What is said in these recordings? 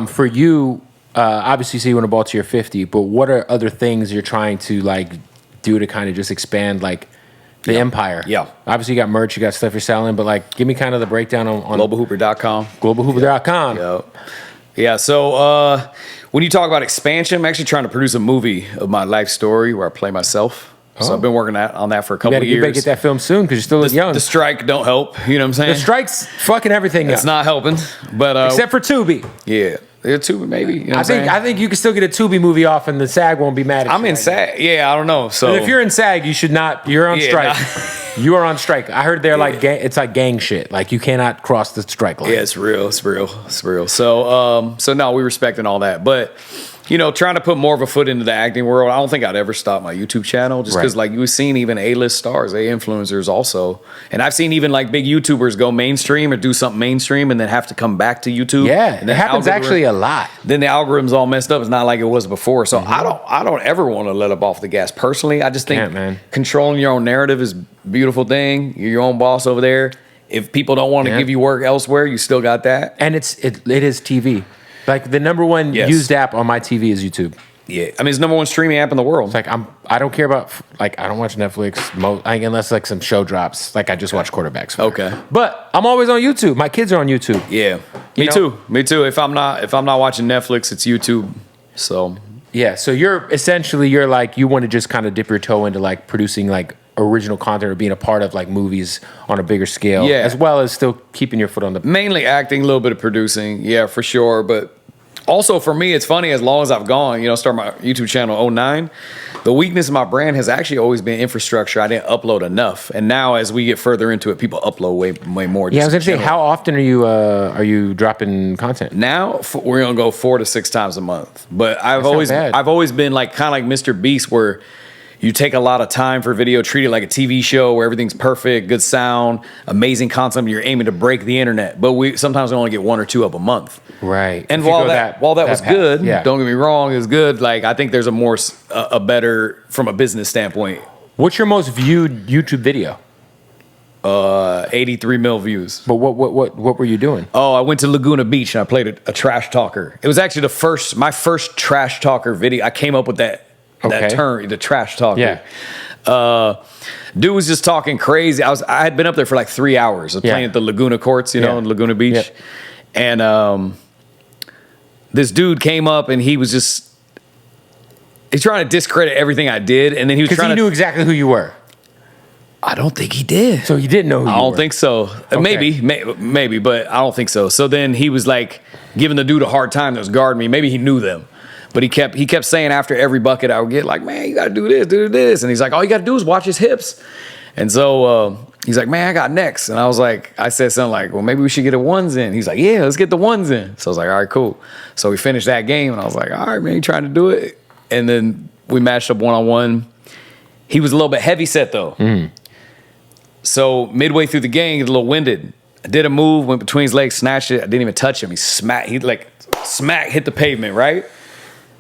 For you, obviously, you say you want to ball to your 50, but what are other things you're trying to like do to kind of just expand like the empire? Yeah. Obviously, you got merch, you got stuff you're selling, but like, give me kind of the breakdown on globalhooper.com. globalhooper.com. Yeah. So when you talk about expansion, I'm actually trying to produce a movie of my life story where I play myself. So I've been working on that for a couple of years. You better get that film soon because you're still young. The strike don't help. You know what I'm saying? The strike's fucking everything up. It's not helping. But except for Tubi. Yeah. Tubi, maybe. You know I think you can still get a Tubi movie off and the SAG won't be mad at you. I'm in SAG. Yeah, I don't know. So and if you're in SAG, you should not. You're on strike. You are on strike. I heard they're like it's like gang shit. Like you cannot cross the strike line. Yeah, it's real. So no, we respecting all that, but you know, trying to put more of a foot into the acting world. I don't think I'd ever stop my YouTube channel just because, like, you've seen even A-list stars, influencers also, and I've seen even like big YouTubers go mainstream or do something mainstream and then have to come back to YouTube. Yeah, and it happens actually a lot. Then the algorithm's all messed up. It's not like it was before. So I don't ever want to let up off the gas personally. I just think controlling your own narrative is a beautiful thing. You're your own boss over there. If people don't want to give you work elsewhere, you still got that. And it is TV. Like the number one used app on my TV is YouTube. Yeah, I mean it's the number one streaming app in the world. It's like I don't care about like I don't watch Netflix unless like some show drops. Like I just watch quarterbacks. Okay, but I'm always on YouTube. My kids are on YouTube. Yeah, me too. If I'm not watching Netflix, it's YouTube. So yeah, so you're like you want to just kind of dip your toe into like producing like original content or being a part of like movies on a bigger scale, as well as still keeping your foot on the mainly acting, a little bit of producing, for sure. But also for me, it's funny, as long as I've gone, start my YouTube channel 2009, the weakness of my brand has actually always been infrastructure. I didn't upload enough, and now as we get further into it, people upload way more. Yeah, I was gonna say, how often are you dropping content? Now we're gonna go 4 to 6 times a month, but I've always been like kind of like Mr. Beast, where you take a lot of time for video, treat it like a TV show where everything's perfect, good sound, amazing content. You're aiming to break the internet, but we sometimes only get 1 or 2 up a month. Right. And while that was good, don't get me wrong, it was good. Like I think there's a better from a business standpoint. What's your most viewed YouTube video? 83 mil views. But what were you doing? Oh, I went to Laguna Beach and I played a trash talker. It was actually my first trash talker video. I came up with that term, the trash talker. Yeah. Dude was just talking crazy. I had been up there for like 3 hours. I was playing at the Laguna courts, in Laguna Beach. Yep. And this dude came up and he's trying to discredit everything I did. And then he was trying to... he knew exactly who you were. I don't think he did. So he didn't know who you were? I don't think so. Okay. Maybe, but I don't think so. So then he was like giving the dude a hard time that was guarding me. Maybe he knew them. But he kept saying after every bucket I would get, like, man, you got to do this. And he's like, all you got to do is watch his hips. And so he's like, man, I got next. And I said something like, well, maybe we should get a ones in. He's like, yeah, let's get the ones in. So I was like, all right, cool. So we finished that game. And I was like, all right, man, you trying to do it? And then we matched up one-on-one. He was a little bit heavy set, though. Mm. So midway through the game, he was a little winded. I did a move, went between his legs, snatched it. I didn't even touch him. He hit the pavement, right?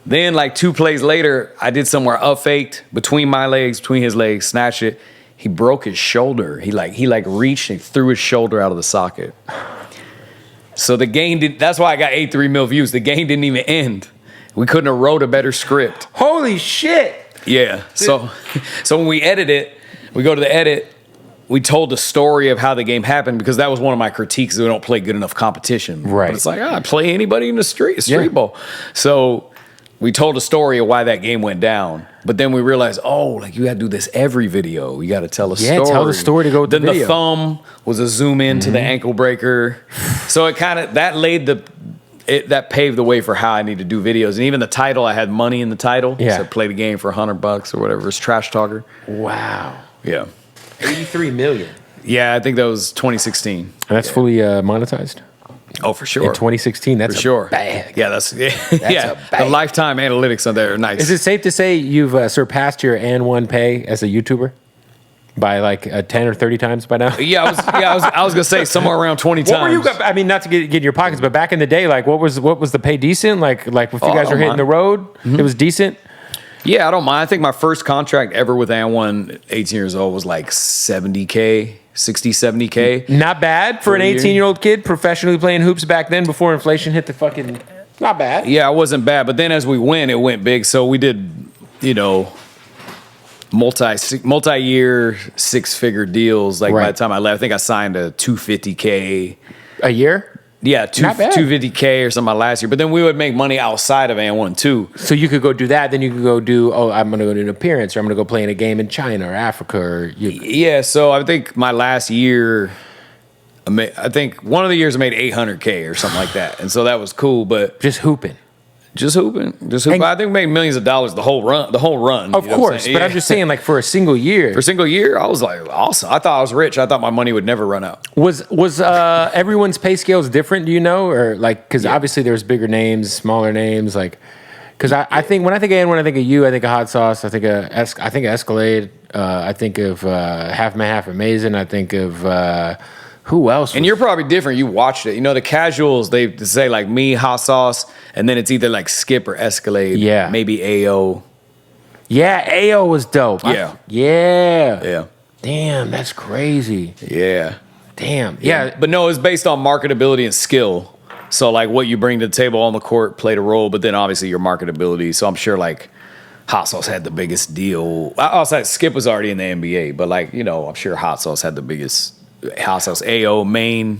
Then, like 2 plays later, I did somewhere up faked between my legs, between his legs, snatched it. He broke his shoulder. He reached and threw his shoulder out of the socket. So the game that's why I got 83 mil views. The game didn't even end. We couldn't have wrote a better script. Holy shit. Yeah. So when we edit it, we go to the edit. We told the story of how the game happened because that was one of my critiques. We don't play good enough competition. Right. But it's like, I play anybody in the street ball. So we told a story of why that game went down. But then we realized, like you got to do this every video. You got to tell a story. Yeah, tell the story to go with the video. Then the thumb was a zoom in to the ankle breaker. So it kind of, that paved the way for how I need to do videos. And even the title, I had money in the title. Yeah. So play the game for $100 or whatever. It's Trash Talker. Wow. Yeah. 83 million. Yeah, I think that was 2016. And that's fully monetized? Oh, for sure. In 2016, that's for sure. Bag. Yeah, that's a bag. The lifetime analytics on there are nice. Is it safe to say you've surpassed your &1 pay as a YouTuber by like 10 or 30 times by now? I was gonna say somewhere around 20 times. What were you? I mean, not to get in your pockets, but back in the day, like what was the pay decent? Like if you guys were hitting the road, it was decent. Yeah, I don't mind. I think my first contract ever with &1, 18 years old, was like $70K, $60, $70K. Not bad for an 18-year-old kid professionally playing hoops back then before inflation hit the fucking Not bad. Yeah, it wasn't bad. But then as we went, it went big. So we did, multi-year, six-figure deals. Like by the time I left, I think I signed a $250K a year. Yeah, 250K or something last year. But then we would make money outside of AN1 too. So you could go do that. Then you could go do, I'm going to go do an appearance, or I'm going to go play in a game in China or Africa. Yeah, so I think my last year, I think one of the years I made 800K or something like that. And so that was cool. But just hooping. Just hooping. I think we made millions of dollars the whole run. Of course, but I'm just saying, like for a single year. For a single year, I was like, awesome. I thought I was rich. I thought my money would never run out. Was everyone's pay scales different? Do you know, or like because obviously there's bigger names, smaller names, like because I think when I think of when I think of you, I think of Hot Sauce. I think of Escalade. I think of Half Man Half Amazing. I think of. Who else? And you're probably different. You watched it. The casuals, they say like me, Hot Sauce, and then it's either like Skip or Escalade. Yeah. Maybe AO. Yeah, AO was dope. Yeah. Yeah. Damn, that's crazy. Yeah. Damn. Yeah. But no, it's based on marketability and skill. So like what you bring to the table on the court played a role, but then obviously your marketability. So I'm sure like Hot Sauce had the biggest deal. I also had Skip was already in the NBA, but like, I'm sure Hot Sauce had the biggest. Hot Sauce, AO, Maine,